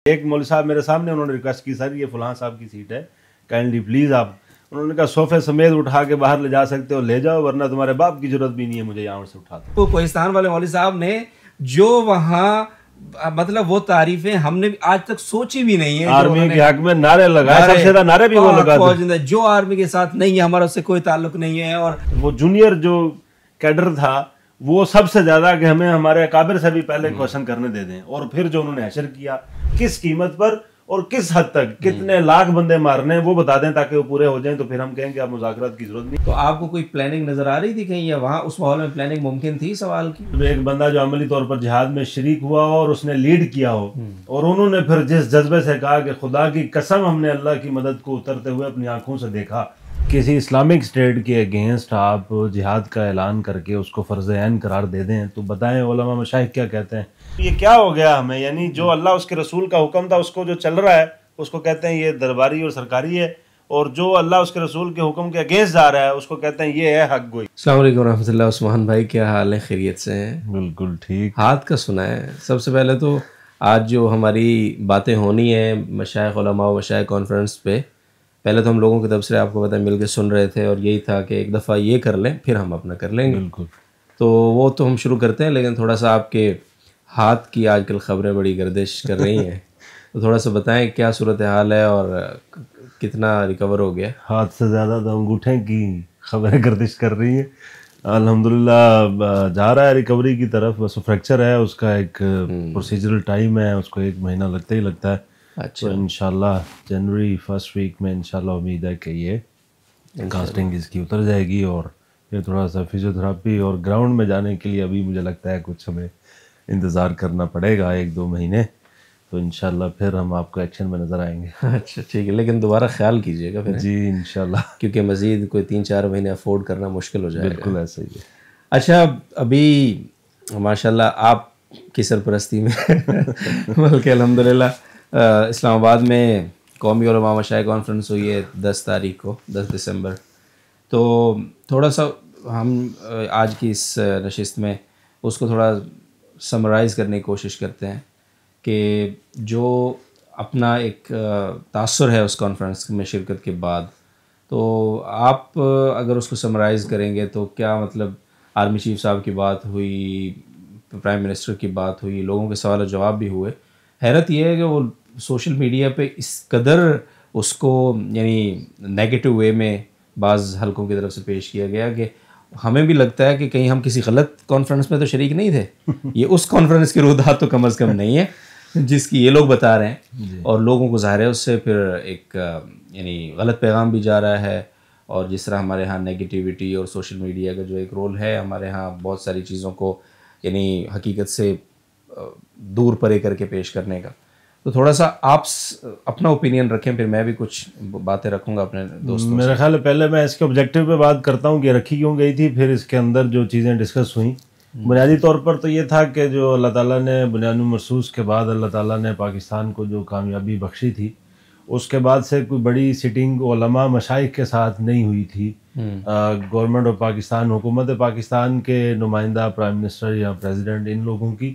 ایک مولوی صاحب میرے سامنے انہوں نے ریکویسٹ کی سر یہ فلاں صاحب کی سیٹ ہے کائنڈلی پلیز آپ، انہوں نے کہا صوفے سمیت اٹھا کے باہر لے جا سکتے ہو لے جاؤ ورنہ تمہارے باپ کی ضرورت بھی نہیں ہے مجھے یہاں سے اٹھا دو۔ تو کوہستان والے مولوی صاحب نے جو وہاں مطلب وہ تعریفیں ہم نے آج تک سوچی بھی نہیں ہے، آرمی کے حق میں نعرے لگائے، سب سے زیادہ نعرے بھی وہ لگاتے ہیں جو آرمی کے ساتھ نہیں ہے ہمارا اس سے کوئی تعلق نہیں ہے۔ اور وہ جونیئر جو کیڈر تھا وہ سب سے زیادہ کہ ہمیں ہمارے اکابر سے بھی پہلے کوشچن کرنے دے دیں، اور پھر جو انہوں نے حشر کیا کس قیمت پر اور کس حد تک کتنے لاکھ بندے مارنے وہ بتا دیں تاکہ وہ پورے ہو جائیں، تو پھر ہم کہیں کہ اب مذاکرات کی ضرورت نہیں۔ تو آپ کو کوئی پلاننگ نظر آ رہی تھی کہیں، یا وہاں اس ماحول میں پلاننگ ممکن تھی سوال کی؟ ایک بندہ جو عملی طور پر جہاد میں شریک ہوا ہو اور اس نے لیڈ کیا ہو، اور انہوں نے پھر جس جذبے سے کہا کہ خدا کی قسم ہم نے اللہ کی مدد کو اترتے ہوئے اپنی آنکھوں سے دیکھا، کسی اسلامک اسٹیٹ کے اگینسٹ آپ جہاد کا اعلان کر کے اس کو فرض عین قرار دے دیں، تو بتائیں علماء مشائخ کیا کہتے ہیں؟ یہ کیا ہو گیا ہمیں؟ یعنی جو اللہ اس کے رسول کا حکم تھا اس کو جو چل رہا ہے اس کو کہتے ہیں یہ درباری اور سرکاری ہے، اور جو اللہ اس کے رسول کے حکم کے اگینسٹ جا رہا ہے اس کو کہتے ہیں یہ ہے حق گوئی۔ السلام علیکم ورحمۃ اللہ۔ عثمان بھائی کیا حال ہے؟ خیریت سے ہیں؟ بالکل ٹھیک۔ ہاتھ کا سنا ہے۔ سب سے پہلے تو آج جو ہماری باتیں ہونی ہیں مشائخ علماء و مشائخ کانفرنس پہ، پہلے تو ہم لوگوں کی طرف سے آپ کو پتہ مل کے سن رہے تھے، اور یہی تھا کہ ایک دفعہ یہ کر لیں پھر ہم اپنا کر لیں گے۔ بالکل، تو وہ تو ہم شروع کرتے ہیں، لیکن تھوڑا سا آپ کے ہاتھ کی آج کل خبریں بڑی گردش کر رہی ہیں، تو تھوڑا سا بتائیں کیا صورتحال ہے اور کتنا ریکور ہو گیا؟ ہاتھ سے زیادہ تو انگوٹھے کی خبریں گردش کر رہی ہیں۔ الحمدللہ جا رہا ہے ریکوری کی طرف، بس فریکچر ہے اس کا ایک پروسیجرل ٹائم ہے، اس کو 1 مہینہ لگتا ہی لگتا ہے۔ اچھا، تو انشاءاللہ جنوری فرسٹ ویک میں انشاءاللہ امید ہے کہ یہ کاسٹنگ اس کی اتر جائے گی، اور یہ تھوڑا سا فزیوتھراپی اور گراؤنڈ میں جانے کے لیے ابھی مجھے لگتا ہے کچھ ہمیں انتظار کرنا پڑے گا 1-2 مہینے، تو انشاءاللہ پھر ہم آپ کو ایکشن میں نظر آئیں گے۔ اچھا ٹھیک ہے، لیکن دوبارہ خیال کیجیے گا پھر۔ جی انشاءاللہ، کیونکہ مزید کوئی 3-4 مہینے افورڈ کرنا مشکل ہو جائے گا۔ بالکل ایسا ہی ہے۔ اچھا، ابھی ماشاءاللہ آپ کی سرپرستی میں بلکہ الحمدللہ اسلام آباد میں قومی علماء مشائخ کانفرنس ہوئی ہے 10 تاریخ کو، 10 دسمبر۔ تو تھوڑا سا ہم آج کی اس نشست میں اس کو تھوڑا سمرائز کرنے کی کوشش کرتے ہیں کہ جو اپنا ایک تاثر ہے اس کانفرنس میں شرکت کے بعد، تو آپ اگر اس کو سمرائز کریں گے تو کیا مطلب آرمی چیف صاحب کی بات ہوئی، پرائم منسٹر کی بات ہوئی، لوگوں کے سوال و جواب بھی ہوئے۔ حیرت یہ ہے کہ وہ سوشل میڈیا پہ اس قدر اس کو یعنی نیگیٹو وے میں بعض حلقوں کی طرف سے پیش کیا گیا کہ ہمیں بھی لگتا ہے کہ کہیں ہم کسی غلط کانفرنس میں تو شریک نہیں تھے، یہ اس کانفرنس کی روحات تو کم از کم نہیں ہے جس کی یہ لوگ بتا رہے ہیں، اور لوگوں کو ظاہر ہے اس سے پھر ایک یعنی غلط پیغام بھی جا رہا ہے۔ اور جس طرح ہمارے ہاں نیگیٹیوٹی اور سوشل میڈیا کا جو ایک رول ہے ہمارے ہاں بہت ساری چیزوں کو یعنی حقیقت سے دور پرے کر کے پیش کرنے کا، تو تھوڑا سا آپ اپنا اوپینین رکھیں، پھر میں بھی کچھ باتیں رکھوں گا اپنے دوستوں سے۔ میرا خیال ہے پہلے میں اس کے آبجیکٹیو پہ بات کرتا ہوں کہ رکھی کیوں گئی تھی، پھر اس کے اندر جو چیزیں ڈسکس ہوئیں۔ بنیادی طور پر تو یہ تھا کہ جو اللہ تعالیٰ نے بنیان مرصوص کے بعد اللہ تعالیٰ نے پاکستان کو جو کامیابی بخشی تھی، اس کے بعد سے کوئی بڑی سٹنگ علماء مشائخ کے ساتھ نہیں ہوئی تھی۔ گورنمنٹ آف پاکستان، حکومت پاکستان کے نمائندہ پرائم منسٹر یا پریزیڈنٹ ان لوگوں کی،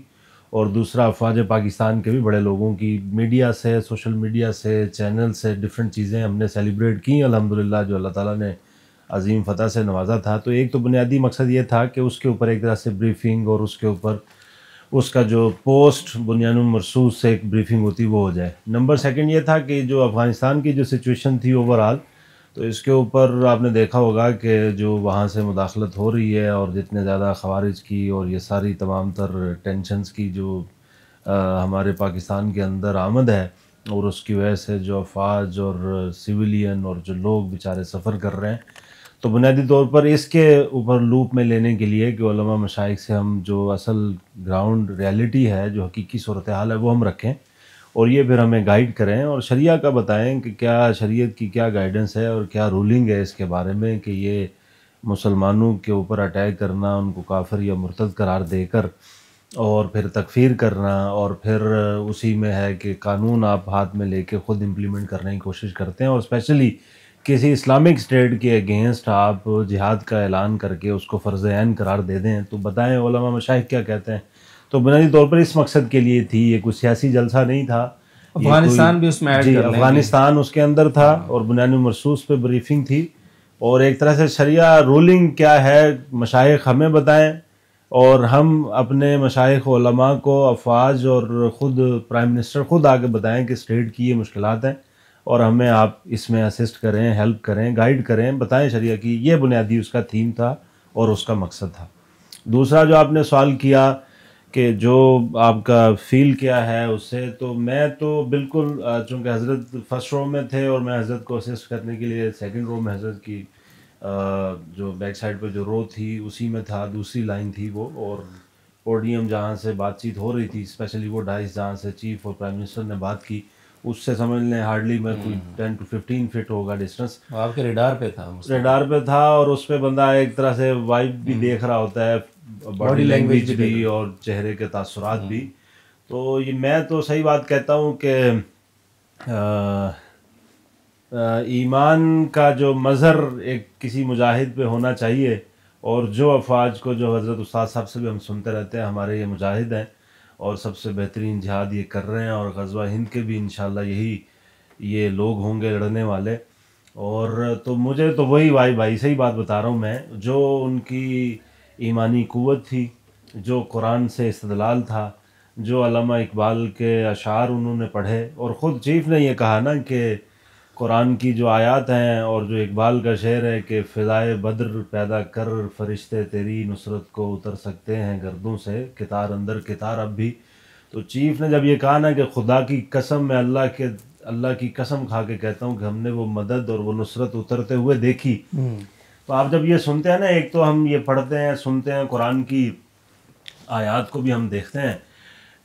اور دوسرا افواج پاکستان کے بھی بڑے لوگوں کی، میڈیا سے، سوشل میڈیا سے، چینل سے ڈفرینٹ چیزیں ہم نے سیلیبریٹ کی الحمدللہ، جو اللہ تعالیٰ نے عظیم فتح سے نوازا تھا۔ تو ایک تو بنیادی مقصد یہ تھا کہ اس کے اوپر ایک طرح سے بریفنگ، اور اس کے اوپر اس کا جو پوسٹ بنیان مرصوص سے ایک بریفنگ ہوتی وہ ہو جائے۔ نمبر سیکنڈ یہ تھا کہ جو افغانستان کی جو سچویشن تھی اوور آل، تو اس کے اوپر آپ نے دیکھا ہوگا کہ جو وہاں سے مداخلت ہو رہی ہے، اور جتنے زیادہ خوارج کی اور یہ ساری تمام تر ٹینشنز کی جو ہمارے پاکستان کے اندر آمد ہے، اور اس کی وجہ سے جو افواج اور سویلین اور جو لوگ بیچارے سفر کر رہے ہیں، تو بنیادی طور پر اس کے اوپر لوپ میں لینے کے لیے کہ علماء مشائخ سے ہم جو اصل گراؤنڈ ریالٹی ہے، جو حقیقی صورتحال ہے، وہ ہم رکھیں، اور یہ پھر ہمیں گائیڈ کریں اور شریعہ کا بتائیں کہ کیا شریعت کی کیا گائیڈنس ہے اور کیا رولنگ ہے اس کے بارے میں، کہ یہ مسلمانوں کے اوپر اٹیک کرنا، ان کو کافر یا مرتد قرار دے کر اور پھر تکفیر کرنا، اور پھر اسی میں ہے کہ قانون آپ ہاتھ میں لے کے خود امپلیمنٹ کرنے کی کوشش کرتے ہیں، اور اسپیشلی کسی اسلامک اسٹیٹ کے اگینسٹ آپ جہاد کا اعلان کر کے اس کو فرض عین قرار دے دیں، تو بتائیں علماء مشائخ کیا کہتے ہیں۔ تو بنیادی طور پر اس مقصد کے لیے تھی، یہ کوئی سیاسی جلسہ نہیں تھا، افغانستان بھی اس میں ایڈ جی کر لیں. افغانستان اس کے اندر تھا اور بنیان مرصوص پہ بریفنگ تھی, اور ایک طرح سے شریعہ رولنگ کیا ہے مشائخ ہمیں بتائیں, اور ہم اپنے مشائخ علماء کو, افواج اور خود پرائم منسٹر خود آ کے بتائیں کہ اسٹیٹ کی یہ مشکلات ہیں اور ہمیں آپ اس میں اسسٹ کریں, ہیلپ کریں, گائیڈ کریں, بتائیں شریعہ کی. یہ بنیادی اس کا تھیم تھا اور اس کا مقصد تھا. دوسرا جو آپ نے سوال کیا کہ جو آپ کا فیل کیا ہے اس سے, تو میں تو بالکل چونکہ حضرت فرسٹ رو میں تھے اور میں حضرت کو اسسٹ کرنے کے لیے سیکنڈ رو میں حضرت کی جو بیک سائڈ پہ جو رو تھی اسی میں تھا, دوسری لائن تھی وہ, اور پوڈیم جہاں سے بات چیت ہو رہی تھی, اسپیشلی وہ ڈائس جہاں سے چیف اور پرائم منسٹر نے بات کی, اس سے سمجھ لیں ہارڈلی میں کوئی 10 to 15 فٹ ہوگا ڈسٹینس. آپ کے ریڈار پہ تھا, ریڈار پہ تھا, اور اس پہ بندہ ایک طرح سے وائب بھی دیکھ رہا ہوتا ہے, باڈی لینگویج بھی اور چہرے کے تاثرات بھی. تو یہ میں تو صحیح بات کہتا ہوں کہ ایمان کا جو مظہر ایک کسی مجاہد پہ ہونا چاہیے, اور جو افواج کو, جو حضرت استاد صاحب سے بھی ہم سنتے رہتے ہیں, ہمارے یہ مجاہد ہیں اور سب سے بہترین جہاد یہ کر رہے ہیں, اور غزوہ ہند کے بھی انشاءاللہ یہی یہ لوگ ہوں گے لڑنے والے. اور تو مجھے تو وہی بھائی صحیح بات بتا رہا ہوں میں, جو ان کی ایمانی قوت تھی, جو قرآن سے استدلال تھا, جو علامہ اقبال کے اشعار انہوں نے پڑھے, اور خود چیف نے یہ کہا نا کہ قرآن کی جو آیات ہیں, اور جو اقبال کا شعر ہے کہ فضائے بدر پیدا کر فرشتے تیری نصرت کو اتر سکتے ہیں گردوں سے, کتار اندر کتار اب بھی. تو چیف نے جب یہ کہا نا کہ خدا کی قسم, میں اللہ کی قسم کھا کے کہتا ہوں کہ ہم نے وہ مدد اور وہ نصرت اترتے ہوئے دیکھی. تو آپ جب یہ سنتے ہیں نا, ایک تو ہم یہ پڑھتے ہیں, سنتے ہیں, قرآن کی آیات کو بھی ہم دیکھتے ہیں,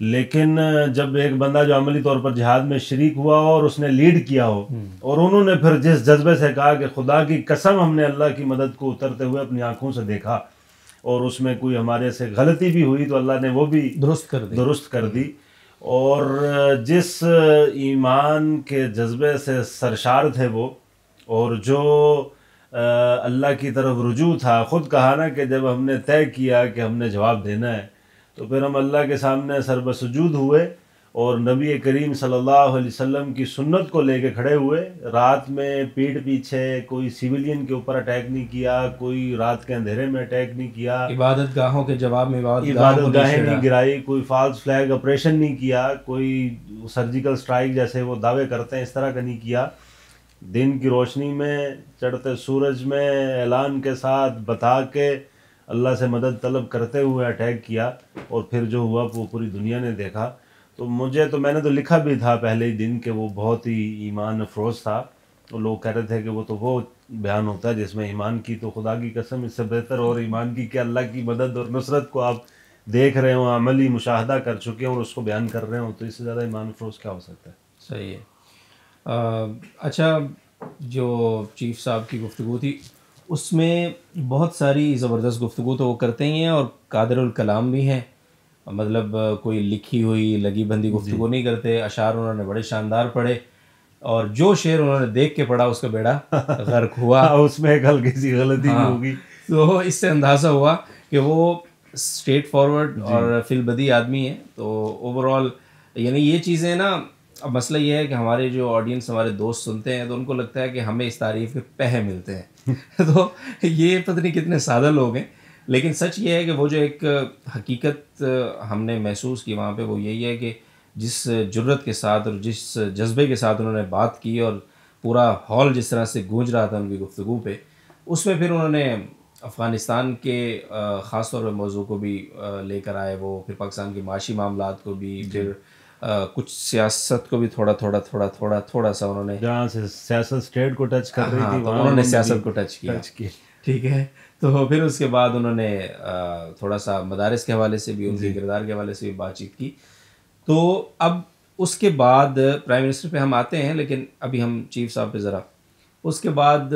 لیکن جب ایک بندہ جو عملی طور پر جہاد میں شریک ہوا ہو اور اس نے لیڈ کیا ہو, اور انہوں نے پھر جس جذبے سے کہا کہ خدا کی قسم ہم نے اللہ کی مدد کو اترتے ہوئے اپنی آنکھوں سے دیکھا, اور اس میں کوئی ہمارے سے غلطی بھی ہوئی تو اللہ نے وہ بھی درست کر دی. اور جس ایمان کے جذبے سے سرشار تھے وہ, اور جو اللہ کی طرف رجوع تھا, خود کہا نا کہ جب ہم نے طے کیا کہ ہم نے جواب دینا ہے, تو پھر ہم اللہ کے سامنے سر بسجود ہوئے اور نبی کریم صلی اللہ علیہ وسلم کی سنت کو لے کے کھڑے ہوئے. رات میں پیٹھ پیچھے کوئی سیویلین کے اوپر اٹیک نہیں کیا, کوئی رات کے اندھیرے میں اٹیک نہیں کیا, عبادت گاہوں کے جواب میں عبادت گاہیں نہیں گرائی, کوئی فالس فلیگ آپریشن نہیں کیا, کوئی سرجیکل سٹرائک جیسے وہ دعوے کرتے ہیں اس طرح کا نہیں کیا. دن کی روشنی میں, چڑھتے سورج میں, اعلان کے ساتھ بتا کے اللہ سے مدد طلب کرتے ہوئے اٹیک کیا, اور پھر جو ہوا وہ پوری دنیا نے دیکھا. تو میں نے تو لکھا بھی تھا پہلے ہی دن کہ وہ بہت ہی ایمان افروز تھا. تو لوگ کہہ رہے تھے کہ وہ بیان ہوتا ہے جس میں ایمان کی, تو خدا کی قسم اس سے بہتر اور ایمان کی کہ اللہ کی مدد اور نصرت کو آپ دیکھ رہے ہوں, عملی مشاہدہ کر چکے ہوں اور اس کو بیان کر رہے ہوں, تو اس سے زیادہ ایمان افروز کیا ہو سکتا ہے. صحیح ہے. اچھا, جو چیف صاحب کی گفتگو تھی اس میں بہت ساری زبردست گفتگو تو وہ کرتے ہی ہیں, اور قادر الکلام بھی ہیں, مطلب کوئی لکھی ہوئی لگی بندی گفتگو نہیں کرتے. اشعار انہوں نے بڑے شاندار پڑھے, اور جو شعر انہوں نے دیکھ کے پڑھا اس کا بیڑا غرق ہوا. اس میں ایک ہلکی سی غلطی بھی ہوگی. تو اس سے اندازہ ہوا کہ وہ اسٹریٹ فارورڈ اور فی البدی آدمی ہیں. تو اوور آل یعنی یہ چیزیں نا, اب مسئلہ یہ ہے کہ ہمارے جو آڈینس, ہمارے دوست سنتے ہیں تو ان کو لگتا ہے کہ ہمیں اس تعریف کے پہے ملتے ہیں. تو یہ پتہ نہیں کتنے سادہ لوگ ہیں, لیکن سچ یہ ہے کہ وہ جو ایک حقیقت ہم نے محسوس کی وہاں پہ, وہ یہی ہے کہ جس جرت کے ساتھ اور جس جذبے کے ساتھ انہوں نے بات کی, اور پورا ہال جس طرح سے گونج رہا تھا ان کی گفتگو پہ, اس میں پھر انہوں نے افغانستان کے خاص طور پہ موضوع کو بھی لے کر آئے, وہ پھر پاکستان کے معاشی معاملات کو بھی, پھر کچھ سیاست کو بھی تھوڑا سا انہوں نے, جہاں سے سیاست اسٹیٹ کو ٹچ کر رہی تھی انہوں نے سیاست کو ٹچ کیا. ٹھیک ہے. تو پھر اس کے بعد انہوں نے تھوڑا سا مدارس کے حوالے سے بھی, ان کے کردار کے حوالے سے بھی بات چیت کی. تو اب اس کے بعد پرائم منسٹر پہ ہم آتے ہیں, لیکن ابھی ہم چیف صاحب پہ ذرا, اس کے بعد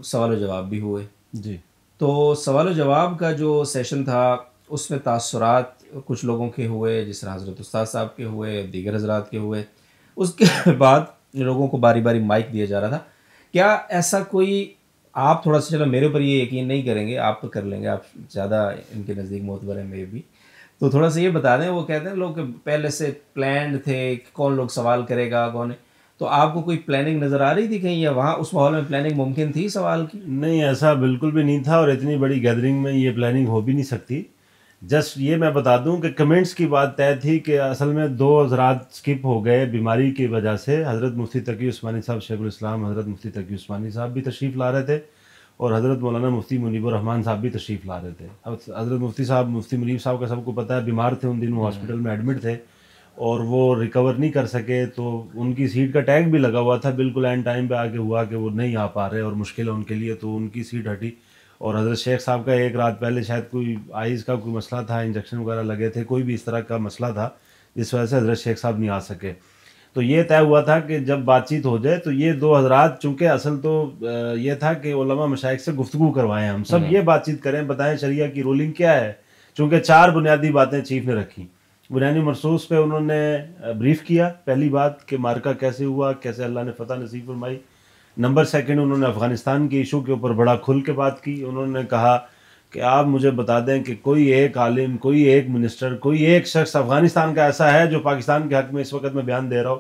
سوال و جواب بھی ہوئے. جی. تو سوال و جواب کا جو سیشن تھا اس میں تاثرات کچھ لوگوں کے ہوئے, جس طرح حضرت استاد صاحب کے ہوئے, دیگر حضرات کے ہوئے. اس کے بعد لوگوں کو باری باری مائک دیا جا رہا تھا. کیا ایسا کوئی, آپ تھوڑا سا, چلو میرے اوپر یہ یقین نہیں کریں گے, آپ تو کر لیں گے, آپ زیادہ ان کے نزدیک معتبر ہیں میں بھی, تو تھوڑا سا یہ بتا دیں، وہ کہتے ہیں لوگ کہ پہلے سے پلانڈ تھے کہ کون لوگ سوال کرے گا کون، تو آپ کو کوئی پلاننگ نظر آ رہی تھی کہیں، یا وہاں اس ماحول میں پلاننگ ممکن تھی سوال کی؟ نہیں، ایسا بالکل بھی نہیں تھا، اور اتنی بڑی گیدرنگ میں یہ پلاننگ ہو بھی نہیں سکتی. جسٹ یہ میں بتا دوں کہ کمنٹس کی بات طے تھی کہ اصل میں 2 حضرات سکپ ہو گئے بیماری کی وجہ سے. حضرت مفتی تقی عثمانی صاحب شیخ الاسلام حضرت مفتی تقی عثمانی صاحب بھی تشریف لا رہے تھے، اور حضرت مولانا مفتی منیب الرحمان صاحب بھی تشریف لا رہے تھے. اب حضرت مفتی صاحب، مفتی منیب صاحب کا سب کو پتہ ہے بیمار تھے، ان دنوں ہاسپٹل میں ایڈمٹ تھے اور وہ ریکور نہیں کر سکے، تو ان کی سیٹ کا ٹیگ بھی لگا ہوا تھا. بالکل اینڈ ٹائم پہ آگے ہوا کہ وہ نہیں آ پا رہے اور مشکل ہے ان کے لیے، تو ان کی سیٹ ہٹی. اور حضرت شیخ صاحب کا ایک رات پہلے شاید کوئی آئیز کا کوئی مسئلہ تھا، انجیکشن وغیرہ لگے تھے، کوئی بھی اس طرح کا مسئلہ تھا جس وجہ سے حضرت شیخ صاحب نہیں آ سکے. تو یہ طے ہوا تھا کہ جب بات چیت ہو جائے تو یہ 2 حضرات، چونکہ اصل تو یہ تھا کہ علماء مشائخ سے گفتگو کروائیں، ہم سب یہ بات چیت کریں، بتائیں شریعہ کی رولنگ کیا ہے. چونکہ 4 بنیادی باتیں چیف نے رکھی. بنیادی مرسوس پہ انہوں نے بریف کیا، پہلی بات کہ مارکا کیسے ہوا، کیسے اللہ نے فتح نصیب فرمائی. نمبر 2 انہوں نے افغانستان کے ایشو کے اوپر بڑا کھل کے بات کی. انہوں نے کہا کہ آپ مجھے بتا دیں کہ کوئی ایک عالم، کوئی ایک منسٹر، کوئی ایک شخص افغانستان کا ایسا ہے جو پاکستان کے حق میں اس وقت میں بیان دے رہا ہو.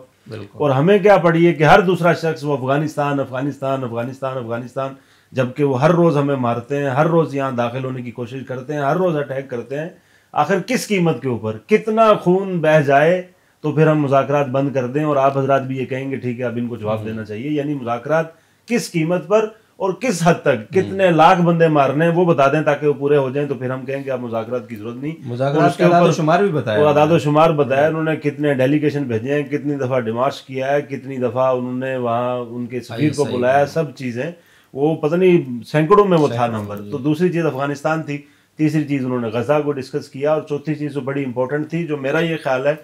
اور ہمیں کیا پڑی ہے کہ ہر دوسرا شخص وہ افغانستان افغانستان افغانستان افغانستان، جبکہ وہ ہر روز ہمیں مارتے ہیں، ہر روز یہاں داخل ہونے کی کوشش کرتے ہیں، ہر روز اٹیک کرتے ہیں. آخر کس قیمت کے اوپر؟ کتنا خون بہہ جائے تو پھر ہم مذاکرات بند کر دیں. اور آپ حضرات بھی یہ کہیں گے ٹھیک ہے اب ان کو جواب دینا چاہیے، یعنی مذاکرات کس قیمت پر اور کس حد تک، کتنے لاکھ بندے مارنے ہیں وہ بتا دیں تاکہ وہ پورے ہو جائیں، تو پھر ہم کہیں کہ اب مذاکرات کی ضرورت نہیں. مذاکرات کے اعداد و شمار بھی بتایا، اعداد و شمار بتایا انہوں نے، کتنے ڈیلیگیشن بھیجے ہیں، کتنی دفعہ ڈیمارچ کیا ہے، کتنی دفعہ انہوں نے وہاں ان کے سفیر کو بلایا، سب چیزیں وہ پتہ نہیں سینکڑوں میں وہ تھا نمبر. تو دوسری چیز افغانستان تھی. تیسری چیز انہوں نے غزہ کو ڈسکس کیا. اور چوتھی چیز جو بڑی امپورٹنٹ تھی، جو میرا یہ خیال ہے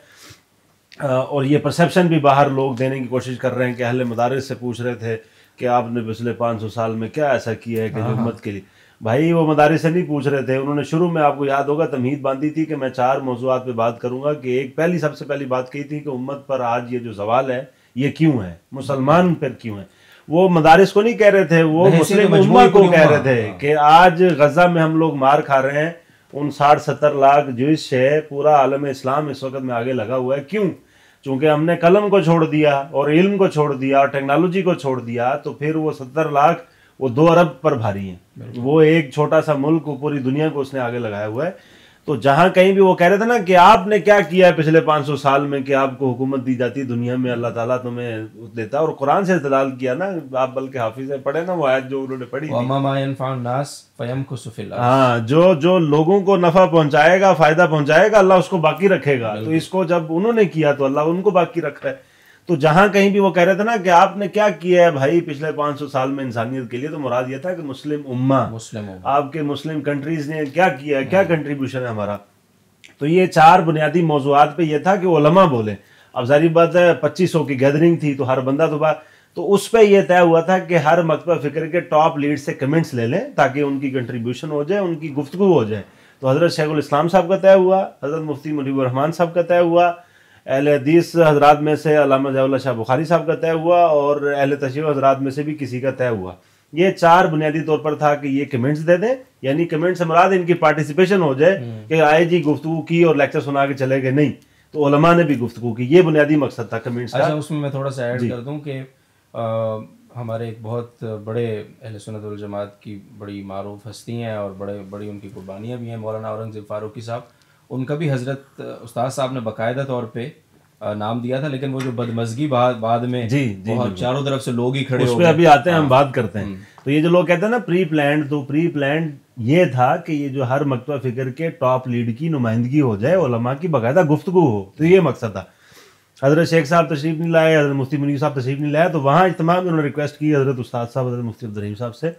اور یہ پرسیپشن بھی باہر لوگ دینے کی کوشش کر رہے ہیں کہ اہل مدارس سے پوچھ رہے تھے کہ آپ نے پچھلے 500 سال میں کیا ایسا کیا ہے کہ جو امت کے لیے. بھائی وہ مدارس سے نہیں پوچھ رہے تھے. انہوں نے شروع میں آپ کو یاد ہوگا تمہید باندھی تھی کہ میں 4 موضوعات پہ بات کروں گا، کہ ایک سب سے پہلی بات کہی تھی کہ امت پر آج یہ جو زوال ہے یہ کیوں ہے، مسلمان پر کیوں ہے. وہ مدارس کو نہیں کہہ رہے تھے، وہ مسلم امت کو کہہ رہے تھے کہ آج غزہ میں ہم لوگ مار کھا رہے ہیں. ان 60-70 لاکھ جوئش ہے، پورا عالم اسلام اس وقت میں آگے لگا ہوا ہے. کیوں؟ چونکہ ہم نے قلم کو چھوڑ دیا اور علم کو چھوڑ دیا اور ٹیکنالوجی کو چھوڑ دیا. تو پھر وہ 70 لاکھ وہ 2 ارب پر بھاری ہیں. وہ ایک چھوٹا سا ملک پوری دنیا کو اس نے آگے لگایا ہوا ہے. تو جہاں کہیں بھی وہ کہہ رہے تھے نا کہ آپ نے کیا کیا ہے پچھلے 500 سال میں کہ آپ کو حکومت دی جاتی دنیا میں، اللہ تعالیٰ تمہیں دیتا. اور قرآن سے استدلال کیا نا آپ، بلکہ حافظ ہیں، پڑھے نا وہ آیت جو انہوں نے پڑھی تھی. ہاں، جو لوگوں کو نفع پہنچائے گا، فائدہ پہنچائے گا، اللہ اس کو باقی رکھے گا. تو اس کو جب انہوں نے کیا تو اللہ ان کو باقی رکھ رہا ہے. تو جہاں کہیں بھی وہ کہہ رہے تھے نا کہ آپ نے کیا کیا ہے بھائی پچھلے 500 سال میں انسانیت کے لیے، تو مراد یہ تھا کہ مسلم امہ، آپ کے مسلم کنٹریز نے کیا کیا ہے، کیا کنٹریبیوشن ہے ہمارا. تو یہ 4 بنیادی موضوعات پہ یہ تھا کہ علماء بولیں. اب ظاہر بات ہے 2500 کی گیدرنگ تھی تو ہر بندہ تو اس پہ یہ طے ہوا تھا کہ ہر مکتبہ فکر کے ٹاپ لیڈ سے کمنٹس لے لیں تاکہ ان کی کنٹریبیوشن ہو جائے، ان کی گفتگو ہو جائے. تو حضرت شیخ الاسلام صاحب کا طے ہوا، حضرت مفتی منیب الرحمان صاحب کا طے ہوا، اہل حدیث حضرات میں سے علامہ ضیاء اللہ شاہ بخاری صاحب کا طے ہوا، اور اہل تشیع حضرات میں سے بھی کسی کا طے ہوا. یہ 4 بنیادی طور پر تھا کہ یہ کمنٹس دے دیں، یعنی کمنٹ سے مراد ان کی پارٹیسپیشن ہو جائے کہ آئے جی گفتگو کی اور لیکچر سنا کے چلے گئے، نہیں تو علماء نے بھی گفتگو کی. یہ بنیادی مقصد تھا کمنٹس کا. اچھا، اس میں تھوڑا سا ایڈ کر دوں کہ ہمارے ایک بہت بڑے اہل سنت والجماعت کی بڑی معروف ہستی ہیں اور بڑی ان کی قربانیاں بھی ہیں، مولانا اورنگزیب فاروقی صاحب. ان کا بھی حضرت استاد صاحب نے باقاعدہ طور پہ نام دیا تھا، لیکن وہ جو بدمزگی بعد میں چاروں طرف سے لوگ ہی کھڑے ہو گئے، اس پہ ابھی آتے ہیں، ہم بات کرتے ہیں. تو یہ جو لوگ کہتے ہیں نا پری پلانڈ، تو پری پلانڈ یہ تھا کہ یہ جو ہر مکتبہ فکر کے ٹاپ لیڈ کی نمائندگی ہو جائے، علماء کی باقاعدہ گفتگو ہو. تو یہ مقصد تھا. حضرت شیخ صاحب تشریف نہیں لائے، حضرت مفتی منیر صاحب تشریف نہیں لائے، تو وہاں اجتماع میں انہوں نے ریکویسٹ کی حضرت استاد صاحب حضرت مفتی عبدالرحیم صاحب سے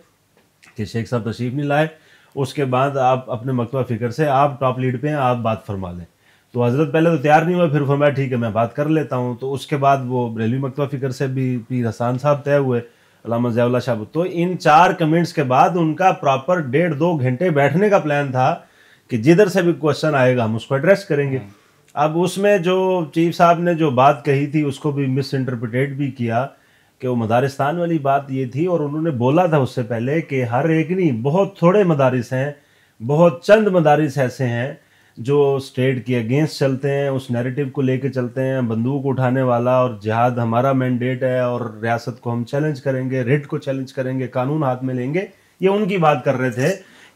کہ شیخ صاحب تشریف نہیں لائے، اس کے بعد آپ اپنے مکتبہ فکر سے آپ ٹاپ لیڈ پہ ہیں، آپ بات فرما لیں. تو حضرت پہلے تو تیار نہیں ہوئے، پھر فرمایا ٹھیک ہے میں بات کر لیتا ہوں. تو اس کے بعد وہ بریلوی مکتبہ فکر سے بھی پیر حسان صاحب طے ہوئے، علامہ ضیاء اللہ شاہ. تو ان 4 کمنٹس کے بعد ان کا پراپر 1.5-2 گھنٹے بیٹھنے کا پلان تھا کہ جدھر سے بھی کوشچن آئے گا ہم اس کو ایڈریس کریں گے. اب اس میں جو چیف صاحب نے جو بات کہی تھی اس کو بھی مس انٹرپریٹیٹ بھی کیا کہ وہ مدارستان والی بات یہ تھی، اور انہوں نے بولا تھا اس سے پہلے کہ ہر ایک نہیں، بہت تھوڑے مدارس ہیں، بہت چند مدارس ایسے ہیں جو اسٹیٹ کے اگینسٹ چلتے ہیں، اس نیریٹو کو لے کے چلتے ہیں، بندوق اٹھانے والا، اور جہاد ہمارا مینڈیٹ ہے اور ریاست کو ہم چیلنج کریں گے، ریٹ کو چیلنج کریں گے، قانون ہاتھ میں لیں گے، یہ ان کی بات کر رہے تھے